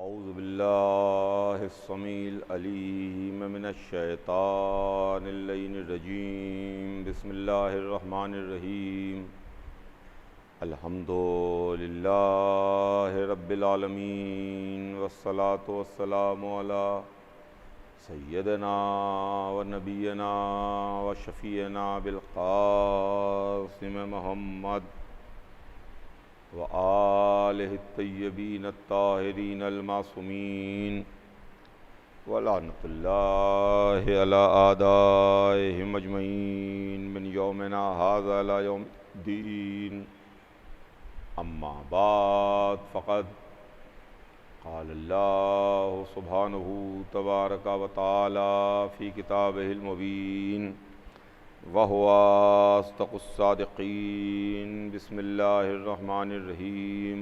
اعوذ باللہ السمیع العلیم من الشیطان اللعین الرجیم بسم اللہ الرحمن الرحیم الحمد للہ رب العالمین والصلاة والسلام علی سیدنا و نبینا و شفیعنا بالقاسم محمد وآلہ الطیبین الطاہرین المعصومین ولعنۃ اللہ علی اعدائہم اجمعین من یومنا ھذا الی یوم الدین اما بعد فقد قال اللہ سبحانہ تبارک و تعالی فی کتابہ المبین وَهُوَ أَصْدَقُ الصَّادِقِينَ بسم اللہ الرحمن الرحیم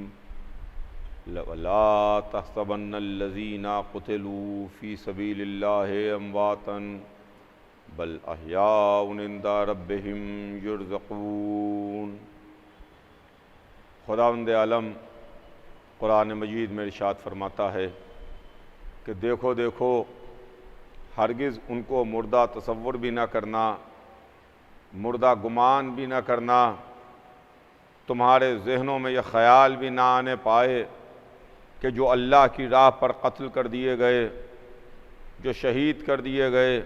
وَلَا تَحْسَبَنَّ الَّذِينَ قُتِلُوا فِي سَبِيلِ اللَّهِ أَمْوَاتًا بَلْ أَحْيَاءٌ عِندَ رَبِّهِمْ يُرْزَقُونَ۔ خداوند عالم قرآن مجید میں ارشاد فرماتا ہے کہ دیکھو دیکھو ہرگز ان کو مردہ تصور بھی نہ کرنا، مردہ گمان بھی نہ کرنا، تمہارے ذہنوں میں یہ خیال بھی نہ آنے پائے کہ جو اللہ کی راہ پر قتل کر دیے گئے، جو شہید کر دیے گئے،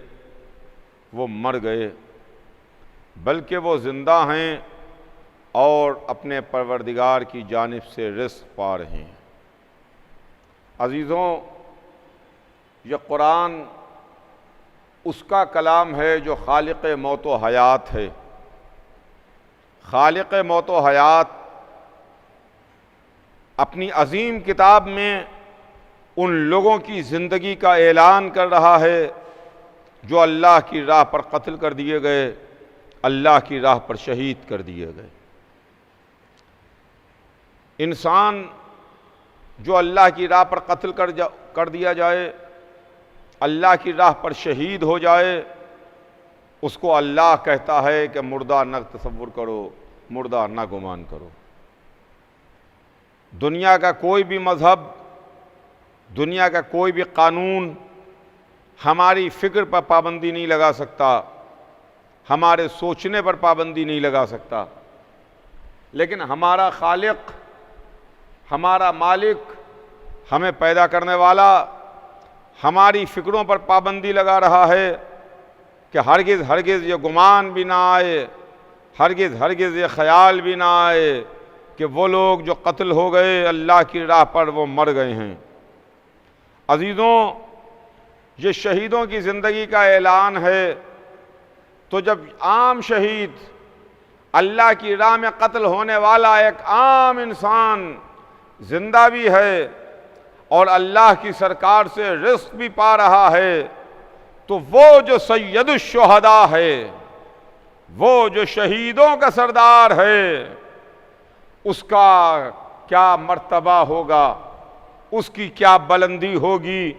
وہ مر گئے، بلکہ وہ زندہ ہیں اور اپنے پروردگار کی جانب سے رزق پا رہے ہیں۔ عزیزوں، یہ قرآن اس کا کلام ہے جو خالق موت و حیات ہے۔ خالق موت و حیات اپنی عظیم کتاب میں ان لوگوں کی زندگی کا اعلان کر رہا ہے جو اللہ کی راہ پر قتل کر دیے گئے، اللہ کی راہ پر شہید کر دیے گئے۔ انسان جو اللہ کی راہ پر قتل کر دیا جائے، اللہ کی راہ پر شہید ہو جائے، اس کو اللہ کہتا ہے کہ مردہ نہ تصور کرو، مردہ نہ گمان کرو۔ دنیا کا کوئی بھی مذہب، دنیا کا کوئی بھی قانون ہماری فکر پر پابندی نہیں لگا سکتا، ہمارے سوچنے پر پابندی نہیں لگا سکتا، لیکن ہمارا خالق، ہمارا مالک، ہمیں پیدا کرنے والا ہماری فکروں پر پابندی لگا رہا ہے کہ ہرگز ہرگز یہ گمان بھی نہ آئے، ہرگز ہرگز یہ خیال بھی نہ آئے کہ وہ لوگ جو قتل ہو گئے اللہ کی راہ پر وہ مر گئے ہیں۔ عزیزوں، یہ شہیدوں کی زندگی کا اعلان ہے، تو جب عام شہید، اللہ کی راہ میں قتل ہونے والا ایک عام انسان زندہ بھی ہے اور اللہ کی سرکار سے رزق بھی پا رہا ہے، تو وہ جو سید الشہداء ہے، وہ جو شہیدوں کا سردار ہے، اس کا کیا مرتبہ ہوگا، اس کی کیا بلندی ہوگی،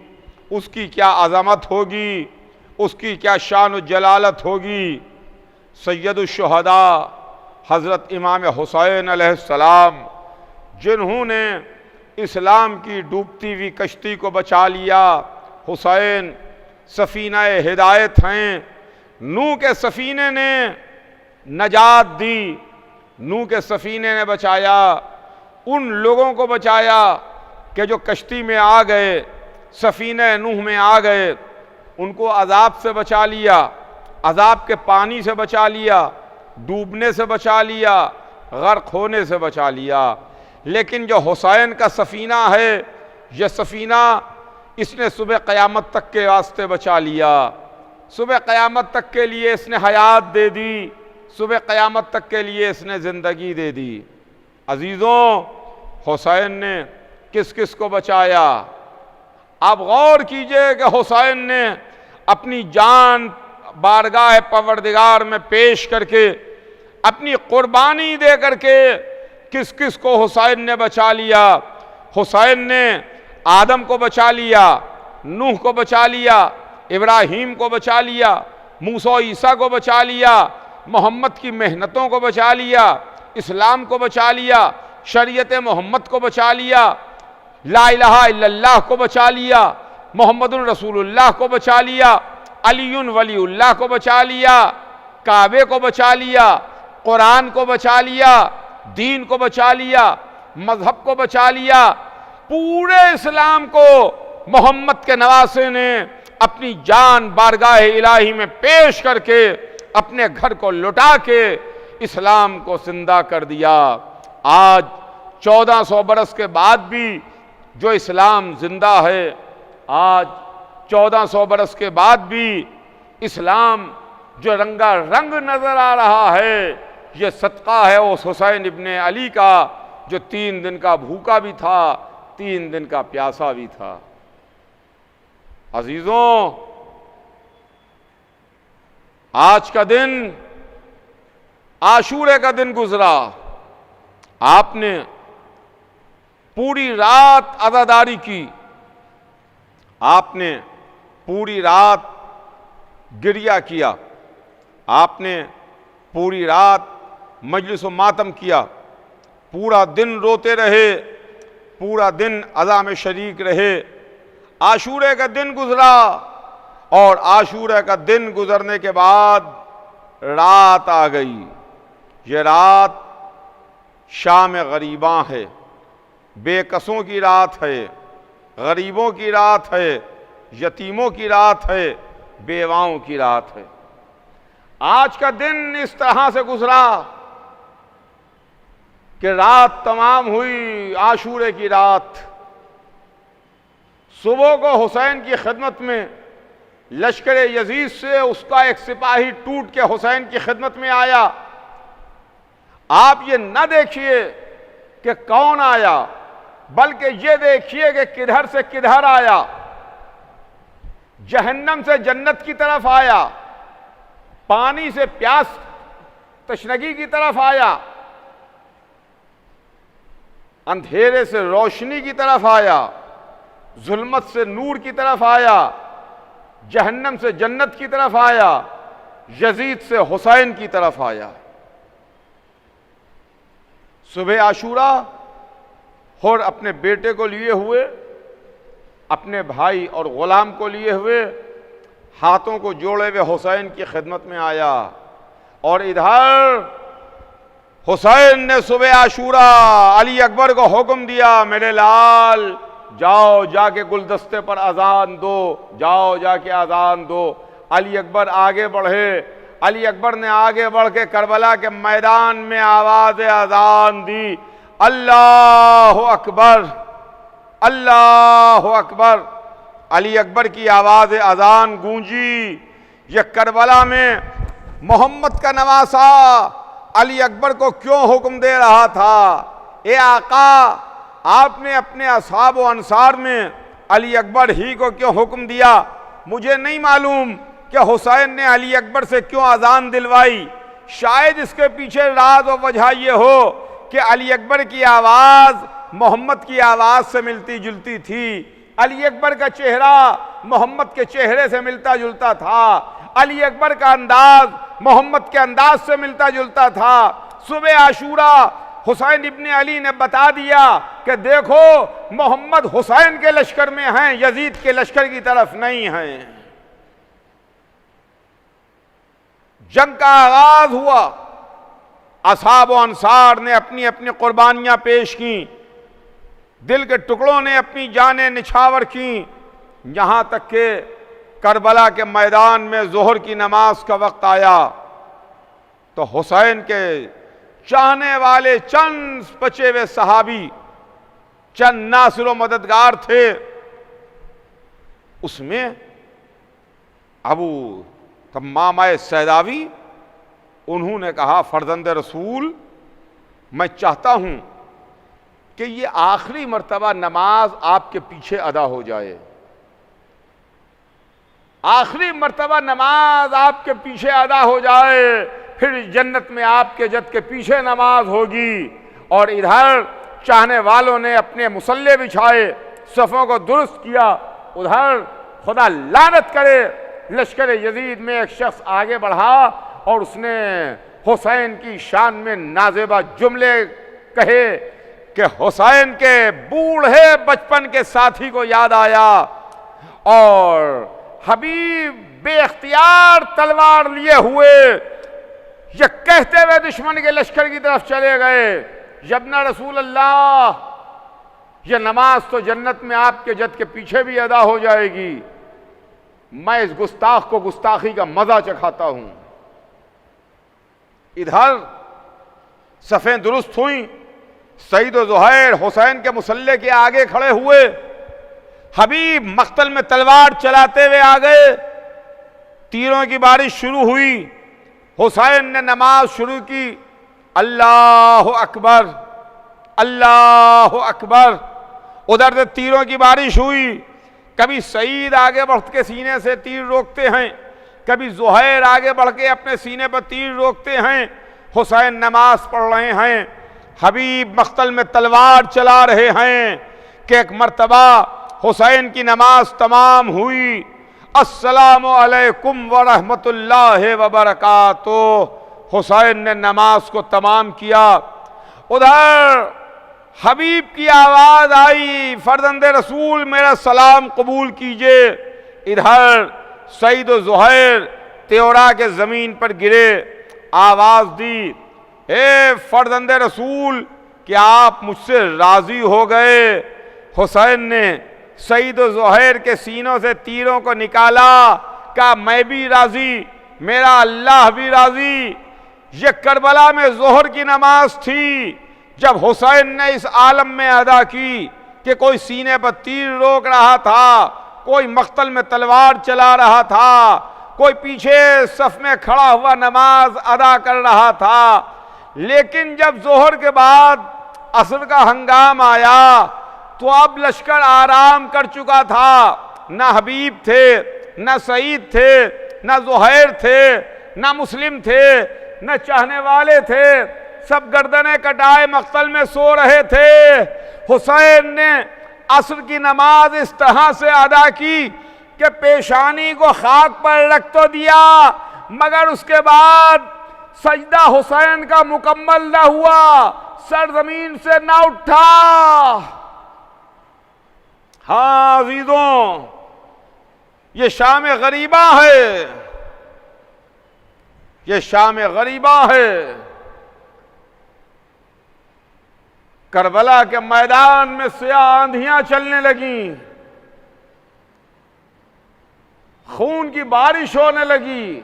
اس کی کیا عظمت ہوگی، اس کی کیا شان و جلالت ہوگی۔ سید الشہداء حضرت امام حسین علیہ السلام، جنہوں نے اسلام کی ڈوبتی ہوئی کشتی کو بچا لیا۔ حسین سفینہ ہدایت ہیں، نوح کے سفینے نے نجات دی، نوح کے سفینے نے بچایا، ان لوگوں کو بچایا کہ جو کشتی میں آ گئے، سفینہ نوح میں آ گئے، ان کو عذاب سے بچا لیا، عذاب کے پانی سے بچا لیا، ڈوبنے سے بچا لیا، غرق ہونے سے بچا لیا۔ لیکن جو حسین کا سفینہ ہے، یہ سفینہ اس نے صبح قیامت تک کے واسطے بچا لیا، صبح قیامت تک کے لیے اس نے حیات دے دی، صبح قیامت تک کے لیے اس نے زندگی دے دی۔ عزیزوں، حسین نے کس کس کو بچایا؟ آپ غور کیجئے کہ حسین نے اپنی جان بارگاہ پروردگار میں پیش کر کے، اپنی قربانی دے کر کے کس کس کو حسین نے بچا لیا۔ حسین نے آدم کو بچا لیا، نوح کو بچا لیا، ابراہیم کو بچا لیا، موسیٰ عیسیٰ کو بچا لیا، محمد کی محنتوں کو بچا لیا، اسلام کو بچا لیا، شریعت محمد کو بچا لیا۔ لا الہ الا اللہ کو بچا لیا، محمد رسول اللہ کو بچا لیا، علی ولی اللہ کو بچا لیا، کعبے کو بچا لیا، قرآن کو بچا لیا، دین کو بچا لیا، مذہب کو بچا لیا، پورے اسلام کو محمد کے نواسے نے اپنی جان بارگاہ الہی میں پیش کر کے اپنے گھر کو لٹا کے اسلام کو زندہ کر دیا۔ آج 1400 برس کے بعد بھی جو اسلام زندہ ہے، آج 1400 برس کے بعد بھی اسلام جو رنگا رنگ نظر آ رہا ہے، یہ صدقہ ہے اس حسین ابن علی کا جو 3 دن کا بھوکا بھی تھا، 3 دن کا پیاسا بھی تھا۔ عزیزوں، آج کا دن عاشورے کا دن گزرا، آپ نے پوری رات عزاداری کی، آپ نے پوری رات گریہ کیا، آپ نے پوری رات مجلس و ماتم کیا، پورا دن روتے رہے، پورا دن عزا میں شریک رہے۔ عاشورے کا دن گزرا، اور عاشورے کا دن گزرنے کے بعد رات آ گئی۔ یہ رات شام غریباں ہے، بے کسوں کی رات ہے، غریبوں کی رات ہے، یتیموں کی رات ہے، بیواؤں کی رات ہے۔ آج کا دن اس طرح سے گزرا کہ رات تمام ہوئی، عاشورے کی رات، صبح کو حسین کی خدمت میں لشکر یزید سے اس کا ایک سپاہی ٹوٹ کے حسین کی خدمت میں آیا۔ آپ یہ نہ دیکھیے کہ کون آیا، بلکہ یہ دیکھیے کہ کدھر سے کدھر آیا، جہنم سے جنت کی طرف آیا، پانی سے پیاس تشنگی کی طرف آیا، اندھیرے سے روشنی کی طرف آیا، ظلمت سے نور کی طرف آیا، جہنم سے جنت کی طرف آیا، یزید سے حسین کی طرف آیا۔ صبح عاشورہ اور اپنے بیٹے کو لیے ہوئے، اپنے بھائی اور غلام کو لیے ہوئے، ہاتھوں کو جوڑے ہوئے حسین کی خدمت میں آیا، اور ادھر حسین نے صبح عاشورہ علی اکبر کو حکم دیا، میرے لال جاؤ جا کے گلدستے پر اذان دو، جاؤ جا کے اذان دو۔ علی اکبر آگے بڑھے، علی اکبر نے آگے بڑھ کے کربلا کے میدان میں آواز اذان دی، اللہ اکبر، اللہ اکبر۔ علی اکبر کی آواز اذان گونجی۔ یہ کربلا میں محمد کا نواسا علی اکبر کو کیوں حکم دے رہا تھا؟ اے آقا، آپ نے اپنے اصحاب و انصار میں علی اکبر ہی کو کیوں حکم دیا؟ مجھے نہیں معلوم کہ حسین نے علی اکبر سے کیوں اذان دلوائی۔ شاید اس کے پیچھے راز و وجہ یہ ہو کہ علی اکبر کی آواز محمد کی آواز سے ملتی جلتی تھی، علی اکبر کا چہرہ محمد کے چہرے سے ملتا جلتا تھا، علی اکبر کا انداز محمد کے انداز سے ملتا جلتا تھا۔ صبح عاشورہ حسین ابن علی نے بتا دیا کہ دیکھو محمد حسین کے لشکر میں ہیں، یزید کے لشکر کی طرف نہیں ہیں۔ جنگ کا آغاز ہوا، اصحاب و انصار نے اپنی اپنی قربانیاں پیش کیں، دل کے ٹکڑوں نے اپنی جانیں نچھاور کیں، یہاں تک کہ کربلا کے میدان میں ظہر کی نماز کا وقت آیا تو حسین کے چاہنے والے چند بچے ہوئے صحابی، چند ناصر و مددگار تھے، اس میں ابو تمامہ سیداوی، انہوں نے کہا فرزند رسول، میں چاہتا ہوں کہ یہ آخری مرتبہ نماز آپ کے پیچھے ادا ہو جائے، آخری مرتبہ نماز آپ کے پیچھے ادا ہو جائے، پھر جنت میں آپ کے جد کے پیچھے نماز ہوگی۔ اور ادھر چاہنے والوں نے اپنے مصلے بچھائے، صفوں کو درست کیا، ادھر خدا لعنت کرے لشکر یزید میں ایک شخص آگے بڑھا اور اس نے حسین کی شان میں نازیبہ جملے کہے کہ حسین کے بوڑھے بچپن کے ساتھی کو یاد آیا اور حبیب بے اختیار تلوار لیے ہوئے یہ کہتے ہوئے دشمن کے لشکر کی طرف چلے گئے، یبنا رسول اللہ، یہ نماز تو جنت میں آپ کے جد کے پیچھے بھی ادا ہو جائے گی، میں اس گستاخ کو گستاخی کا مزہ چکھاتا ہوں۔ ادھر صفیں درست ہوئیں، سعید و زہیر حسین کے مسلح کے آگے کھڑے ہوئے، حبیب مقتل میں تلوار چلاتے ہوئے آ گئے، تیروں کی بارش شروع ہوئی، حسین نے نماز شروع کی، اللہ اکبر اللہ اکبر، ادھر سے تیروں کی بارش ہوئی، کبھی سعید آگے بڑھ کے سینے سے تیر روکتے ہیں، کبھی زہیر آگے بڑھ کے اپنے سینے پر تیر روکتے ہیں، حسین نماز پڑھ رہے ہیں، حبیب مقتل میں تلوار چلا رہے ہیں کہ ایک مرتبہ حسین کی نماز تمام ہوئی، السلام علیکم ورحمۃ اللہ وبرکاتہ، حسین نے نماز کو تمام کیا، ادھر حبیب کی آواز آئی، فرزند رسول میرا سلام قبول کیجئے، ادھر سعید و زہیر تیورا کے زمین پر گرے، آواز دی، اے فرزند رسول کیا آپ مجھ سے راضی ہو گئے؟ حسین نے سعید و زہیر کے سینوں سے تیروں کو نکالا، کہا میں بھی راضی، میرا اللہ بھی راضی۔ یہ کربلا میں ظہر کی نماز تھی، جب حسین نے اس عالم میں ادا کی کہ کوئی سینے پر تیر روک رہا تھا، کوئی مقتل میں تلوار چلا رہا تھا، کوئی پیچھے صف میں کھڑا ہوا نماز ادا کر رہا تھا، لیکن جب ظہر کے بعد عصر کا ہنگام آیا تو اب لشکر آرام کر چکا تھا، نہ حبیب تھے، نہ سعید تھے، نہ زہیر تھے، نہ مسلم تھے، نہ چاہنے والے تھے، سب گردنیں کٹائے مقتل میں سو رہے تھے۔ حسین نے عصر کی نماز اس طرح سے ادا کی کہ پیشانی کو خاک پر رکھ تو دیا، مگر اس کے بعد سجدہ حسین کا مکمل نہ ہوا، سر زمین سے نہ اٹھا۔ ہاں عزیزوں، یہ شام غریبہ ہے، یہ شام غریبہ ہے۔ کربلا کے میدان میں سیاہ آندھیاں چلنے لگیں، خون کی بارش ہونے لگی،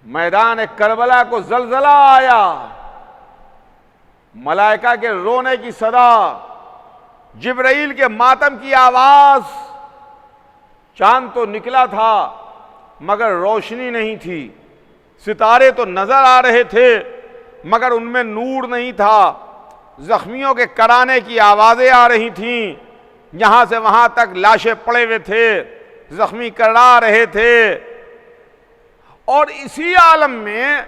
میدان کربلا کو زلزلہ آیا، ملائکہ کے رونے کی صدا، جبرائیل کے ماتم کی آواز، چاند تو نکلا تھا مگر روشنی نہیں تھی، ستارے تو نظر آ رہے تھے مگر ان میں نور نہیں تھا، زخمیوں کے کرانے کی آوازیں آ رہی تھیں، یہاں سے وہاں تک لاشیں پڑے ہوئے تھے، زخمی کرا رہے تھے، اور اسی عالم میں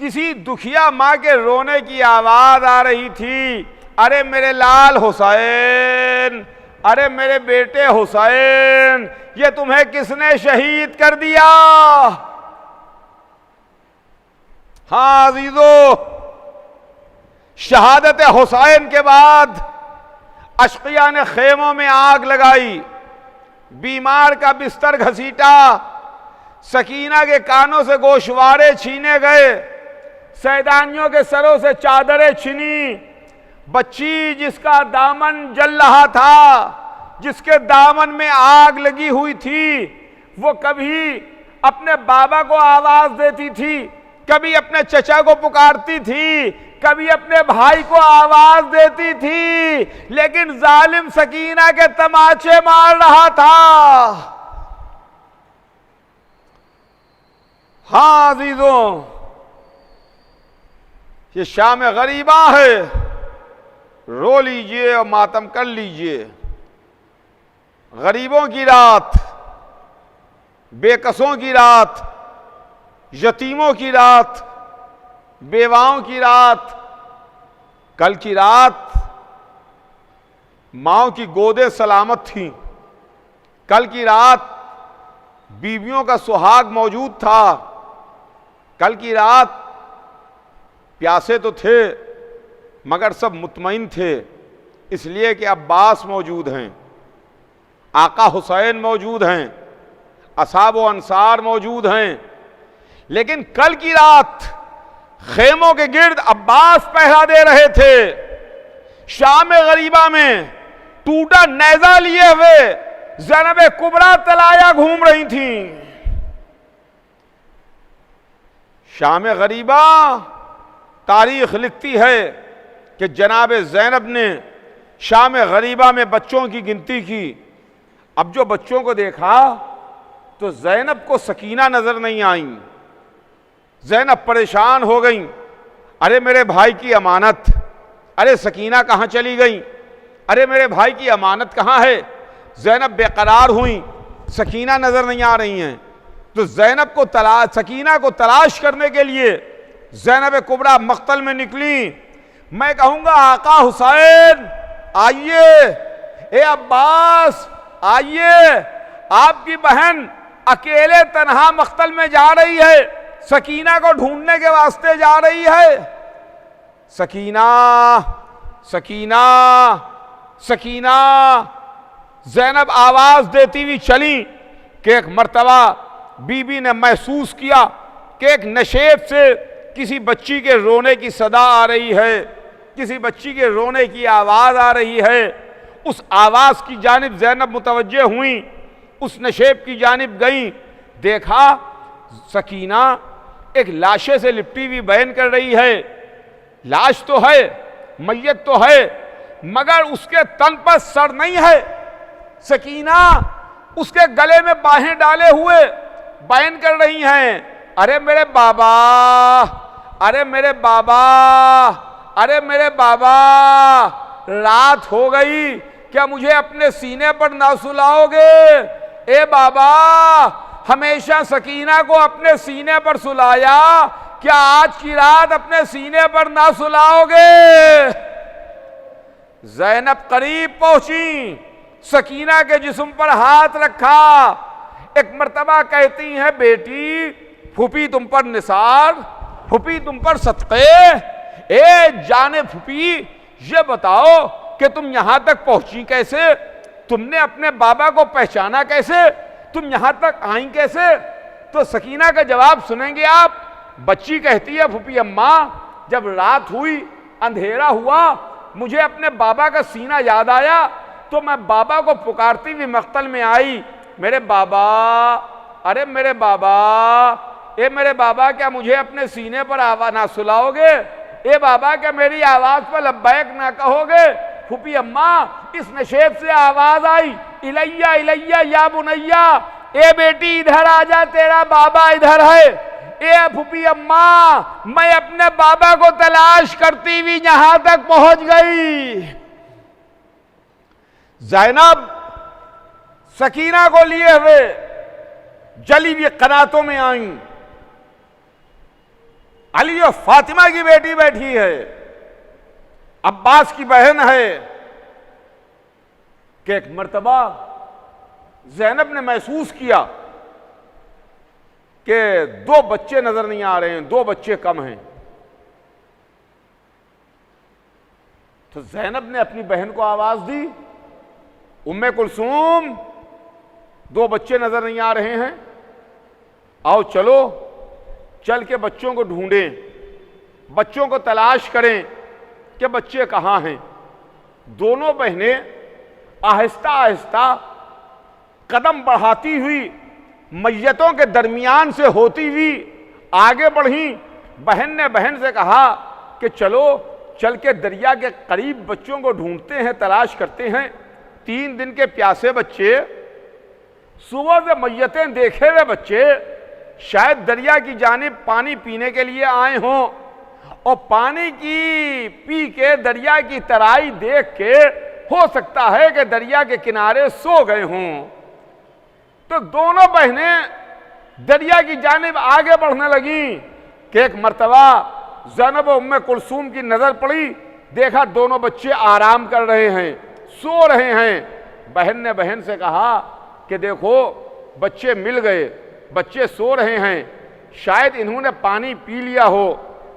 کسی دکھیا ماں کے رونے کی آواز آ رہی تھی، ارے میرے لال حسین، ارے میرے بیٹے حسین، یہ تمہیں کس نے شہید کر دیا؟ ہاں عزیزو، شہادت حسین کے بعد اشقیاء نے خیموں میں آگ لگائی، بیمار کا بستر گھسیٹا، سکینہ کے کانوں سے گوشوارے چھینے گئے، سیدانیوں کے سروں سے چادریں چھنی، بچی جس کا دامن جل رہا تھا، جس کے دامن میں آگ لگی ہوئی تھی، وہ کبھی اپنے بابا کو آواز دیتی تھی، کبھی اپنے چچا کو پکارتی تھی، کبھی اپنے بھائی کو آواز دیتی تھی، لیکن ظالم سکینہ کے تماچے مار رہا تھا۔ ہاں عزیزوں، یہ شام غریبہ ہے، رو لیجئے اور ماتم کر لیجئے۔ غریبوں کی رات، بے کسوں کی رات، یتیموں کی رات، بیواؤں کی رات، کل کی رات ماؤں کی گودیں سلامت تھیں، کل کی رات بیویوں کا سہاگ موجود تھا، کل کی رات پیاسے تو تھے مگر سب مطمئن تھے اس لیے کہ عباس موجود ہیں، آقا حسین موجود ہیں، اصحاب و انصار موجود ہیں۔ لیکن کل کی رات خیموں کے گرد عباس پہرا دے رہے تھے، شام غریبہ میں ٹوٹا نیزہ لیے ہوئے زینب کبریٰ طلایہ گھوم رہی تھیں۔ شام غریبہ تاریخ لکھتی ہے کہ جناب زینب نے شام غریبہ میں بچوں کی گنتی کی۔ اب جو بچوں کو دیکھا تو زینب کو سکینہ نظر نہیں آئیں، زینب پریشان ہو گئیں، ارے میرے بھائی کی امانت، ارے سکینہ کہاں چلی گئیں، ارے میرے بھائی کی امانت کہاں ہے؟ زینب بے قرار ہوئیں، سکینہ نظر نہیں آ رہی ہیں، تو زینب کو سکینہ کو تلاش کرنے کے لیے زینب کبریٰ مقتل میں نکلی۔ میں کہوں گا آقا حسین آئیے، اے عباس آئیے، آپ کی بہن اکیلے تنہا مقتل میں جا رہی ہے، سکینہ کو ڈھونڈنے کے واسطے جا رہی ہے۔ سکینہ سکینہ سکینہ زینب آواز دیتی ہوئی چلی کہ ایک مرتبہ بی بی نے محسوس کیا کہ ایک نشیب سے کسی بچی کے رونے کی صدا آ رہی ہے، کسی بچی کے رونے کی آواز آ رہی ہے۔ اس آواز کی جانب زینب متوجہ ہوئیں، اس نشیب کی جانب گئیں، دیکھا سکینہ ایک لاشے سے لپٹی ہوئی بیان کر رہی ہے۔ لاش تو ہے، میت تو ہے، مگر اس کے تن پر سر نہیں ہے۔ سکینہ اس کے گلے میں باہیں ڈالے ہوئے بیان کر رہی ہیں، ارے میرے بابا، ارے میرے بابا، ارے میرے بابا، رات ہو گئی، کیا مجھے اپنے سینے پر نہ سلاؤ گے؟ اے بابا، ہمیشہ سکینہ کو اپنے سینے پر سلایا، کیا آج کی رات اپنے سینے پر نہ سلاؤ گے؟ زینب قریب پہنچی، سکینہ کے جسم پر ہاتھ رکھا، ایک مرتبہ کہتی ہیں بیٹی پھوپھی تم پر نثار، پھوپھی تم پر صدقے، اے جانے پھوپھی یہ بتاؤ کہ تم یہاں تک پہنچی کیسے؟ تم نے اپنے بابا کو پہچانا کیسے؟ تم یہاں تک آئیں کیسے؟ تو سکینہ کا جواب سنیں گے آپ۔ بچی کہتی ہے پھوپھی اماں جب رات ہوئی، اندھیرا ہوا، مجھے اپنے بابا کا سینہ یاد آیا تو میں بابا کو پکارتی ہوئی مقتل میں آئی، میرے بابا، ارے میرے بابا، اے میرے بابا کیا مجھے اپنے سینے پر آواز نہ سلاؤ گے؟ اے بابا کیا میری آواز پر لبیک نہ کہو گے؟ پھوپھی اماں اس نشیب سے آواز آئی، الیہ الیہ یا بنیہ، اے بیٹی ادھر آ جا، تیرا بابا ادھر ہے۔ اے پھوپھی اماں میں اپنے بابا کو تلاش کرتی ہوئی یہاں تک پہنچ گئی۔ زینب سکینہ کو لیے ہوئے جلی ہوئی قناتوں میں آئیں، علی و فاطمہ کی بیٹی بیٹھی ہے، عباس کی بہن ہے، کہ ایک مرتبہ زینب نے محسوس کیا کہ دو بچے نظر نہیں آ رہے ہیں، دو بچے کم ہیں۔ تو زینب نے اپنی بہن کو آواز دی، ام کلثوم دو بچے نظر نہیں آ رہے ہیں، آؤ چلو چل کے بچوں کو ڈھونڈیں، بچوں کو تلاش کریں کہ بچے کہاں ہیں۔ دونوں بہنیں آہستہ آہستہ قدم بڑھاتی ہوئی میتوں کے درمیان سے ہوتی ہوئی آگے بڑھیں۔ بہن نے بہن سے کہا کہ چلو چل کے دریا کے قریب بچوں کو ڈھونڈتے ہیں، تلاش کرتے ہیں۔ 3 دن کے پیاسے بچے، صبح سے میتیں دیکھے ہوئے بچے شاید دریا کی جانب پانی پینے کے لیے آئے ہوں، اور پانی کی پی کے دریا کی ترائی دیکھ کے ہو سکتا ہے کہ دریا کے کنارے سو گئے ہوں۔ تو دونوں بہنیں دریا کی جانب آگے بڑھنے لگیں کہ ایک مرتبہ زینب و ام کلثوم کی نظر پڑی، دیکھا دونوں بچے آرام کر رہے ہیں، سو رہے ہیں۔ بہن نے بہن سے کہا کہ دیکھو بچے مل گئے، بچے سو رہے ہیں، شاید انہوں نے پانی پی لیا ہو،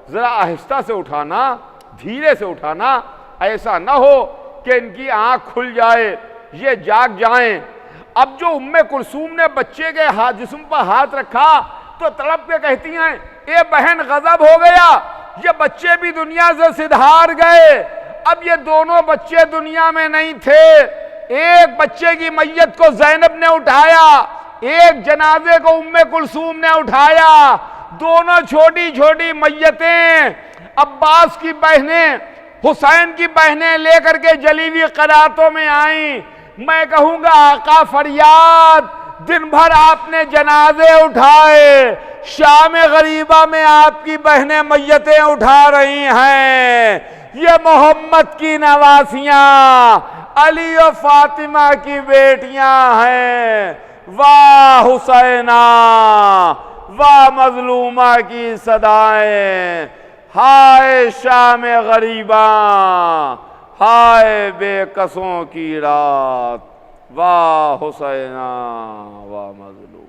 ذرا آہستہ سے اٹھانا، دھیرے سے اٹھانا، ایسا نہ ہو کہ ان کی آنکھ کھل جائے، یہ جاگ جائیں۔ اب جو ام کلثوم نے بچے کے جسم پر ہاتھ رکھا تو تڑپ کے کہتی ہیں اے بہن غضب ہو گیا، یہ بچے بھی دنیا سے سدھار گئے۔ اب یہ دونوں بچے دنیا میں نہیں تھے، ایک بچے کی میت کو زینب نے اٹھایا، ایک جنازے کو ام کلثوم نے اٹھایا، دونوں چھوٹی چھوٹی میتیں عباس کی بہنیں، حسین کی بہنیں لے کر کے جلی ہوئی قراتوں میں آئیں۔ میں کہوں گا آقا فریاد، دن بھر آپ نے جنازے اٹھائے، شام غریبہ میں آپ کی بہنیں میتیں اٹھا رہی ہیں۔ یہ محمد کی نواسیاں، علی و فاطمہ کی بیٹیاں ہیں۔ واہ حسینہ، واہ مظلومہ کی صدائیں، ہائے شام غریباں، ہائے بے کسوں کی رات، واہ حسینہ واہ مظلوم۔